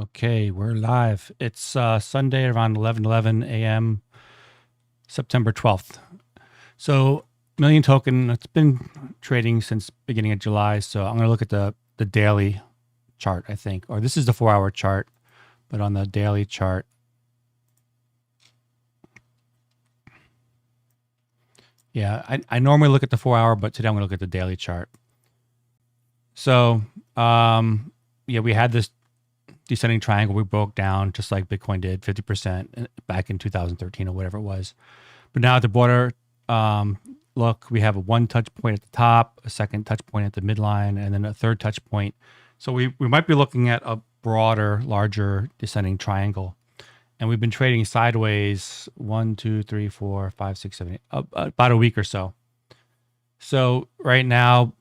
Okay, we're live. It's Sunday around 11:11 a.m., September 12th. So, Million Token, it's been trading since beginning of July. So I'm going to look at the daily chart, I think, or this is the 4-hour chart, but on the daily chart, yeah, I normally look at the 4-hour, but today I'm going to look at the daily chart. So, yeah, we had this descending triangle. We broke down just like Bitcoin did, 50% back in 2013 or whatever it was. But now at the border, look, we have a one touch point at the top, a second touch point at the midline, and then a third touch point. So we might be looking at a broader, larger descending triangle. And we've been trading sideways 1, 2, 3, 4, 5, 6, 7, 8, about a week or so. So right now,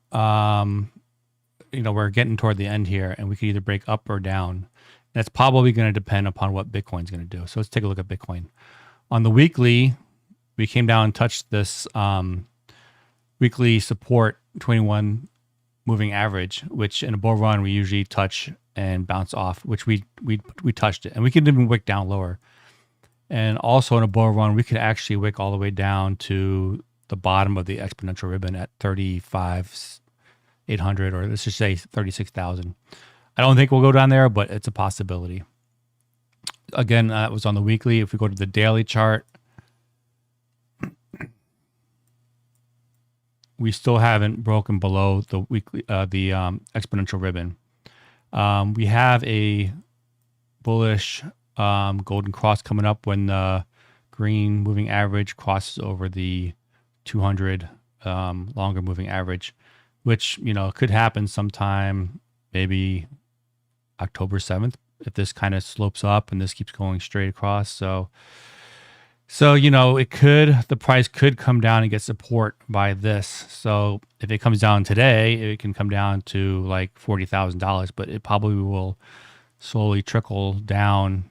we're getting toward the end here, and we could either break up or down. That's probably going to depend upon what Bitcoin's going to do. So let's take a look at Bitcoin. On the weekly, we came down and touched this weekly support 21 moving average, which in a bull run we usually touch and bounce off, which we touched it, and we could even wick down lower. And also in a bull run, we could actually wick all the way down to the bottom of the exponential ribbon at 35,800, or let's just say 36,000. I don't think we'll go down there, but it's a possibility. Again, that was on the weekly. If we go to the daily chart, we still haven't broken below the weekly, exponential ribbon. We have a bullish golden cross coming up when the green moving average crosses over the 200 longer moving average, which could happen sometime maybe October 7th if this kind of slopes up and this keeps going straight across. So the price could come down and get support by this. So if it comes down today, it can come down to like $40,000, but it probably will slowly trickle down.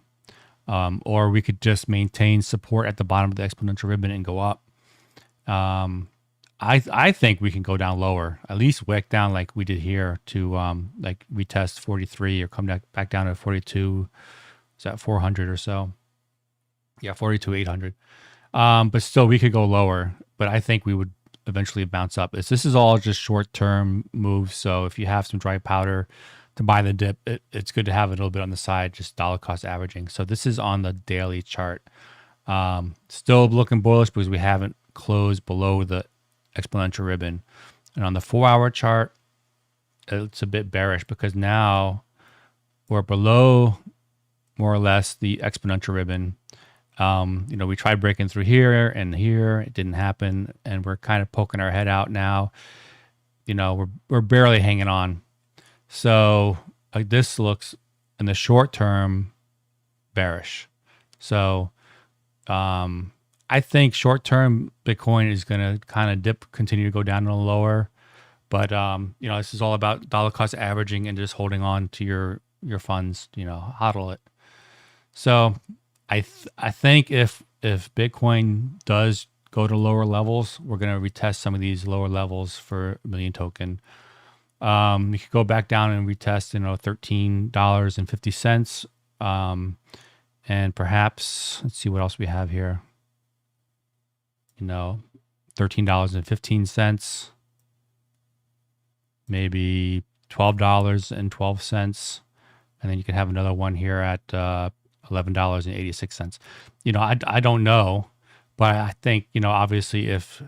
Or we could just maintain support at the bottom of the exponential ribbon and go up. I think we can go down lower, at least wick down like we did here to like retest 43 or come back down to 42. Is that 400 or so? Yeah, 42,800. But still, we could go lower. But I think we would eventually bounce up. This is all just short-term moves. So if you have some dry powder to buy the dip, it's good to have a little bit on the side, just dollar cost averaging. So this is on the daily chart. Still looking bullish because we haven't closed below the exponential ribbon. And on the 4-hour chart, it's a bit bearish because now we're below more or less the exponential ribbon. We tried breaking through here and here. It didn't happen. And we're kind of poking our head out now. We're barely hanging on. So this looks in the short term bearish. So I think short term Bitcoin is going to kind of continue to go down a little lower. But this is all about dollar cost averaging and just holding on to your funds. Hodl it. So I think if Bitcoin does go to lower levels, we're going to retest some of these lower levels for Million Token. You could go back down and retest, $13.50. And perhaps, let's see what else we have here. $13.15, maybe $12.12. And then you can have another one here at $11.86. I don't know, but I think, obviously if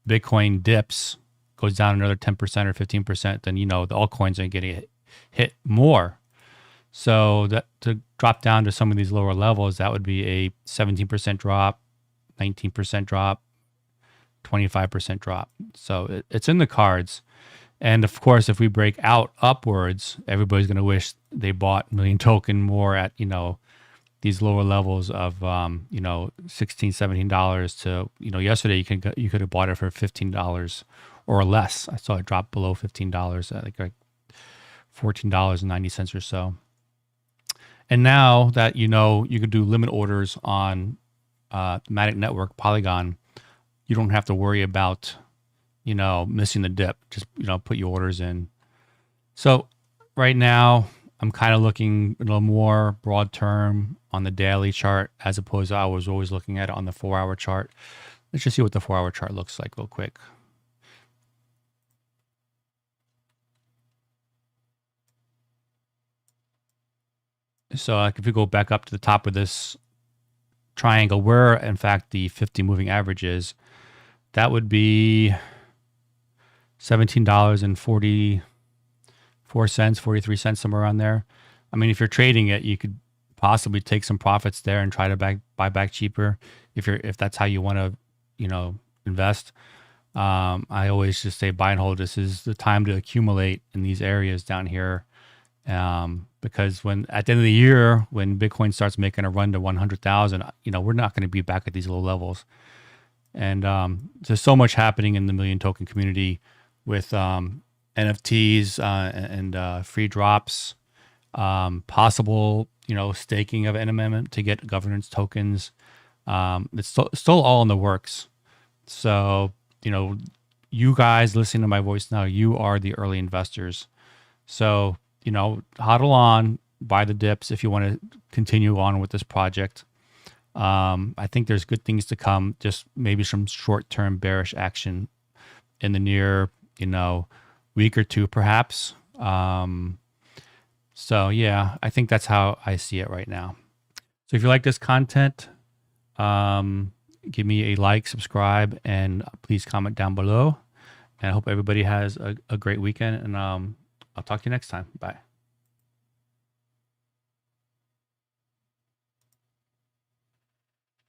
Bitcoin dips, goes down another 10% or 15%, then, the altcoins are getting hit more. So that to drop down to some of these lower levels, that would be a 17% drop, 19% drop, 25% drop. So it's in the cards. And of course, if we break out upwards, everybody's going to wish they bought Million Token more at, these lower levels of, $16, $17 to, yesterday you could have bought it for $15 or less. I saw it drop below $15, like $14.90 or so. And now that, you could do limit orders on Matic Network, Polygon, you don't have to worry about, missing the dip. Just, put your orders in. So right now, I'm kind of looking a little more broad term on the daily chart as opposed to I was always looking at it on the 4-hour chart. Let's just see what the 4-hour chart looks like real quick. So like if we go back up to the top of this triangle where in fact the 50 moving average is, that would be $17.44, 43 cents, somewhere around there. I mean, if you're trading it, you could possibly take some profits there and try to buy back cheaper if that's how you want to, invest. I always just say buy and hold. This is the time to accumulate in these areas down here. Because when at the end of the year, when Bitcoin starts making a run to 100,000, we're not going to be back at these low levels. And there's so much happening in the million token community with NFTs and free drops, possible, staking of NMM to get governance tokens. It's still all in the works. So, you guys listening to my voice now, you are the early investors. So, hodl on, buy the dips if you want to continue on with this project. I think there's good things to come, just maybe some short-term bearish action in the near, week or two, perhaps. So yeah, I think that's how I see it right now. So if you like this content, give me a like, subscribe, and please comment down below. And I hope everybody has a great weekend, and I'll talk to you next time. Bye.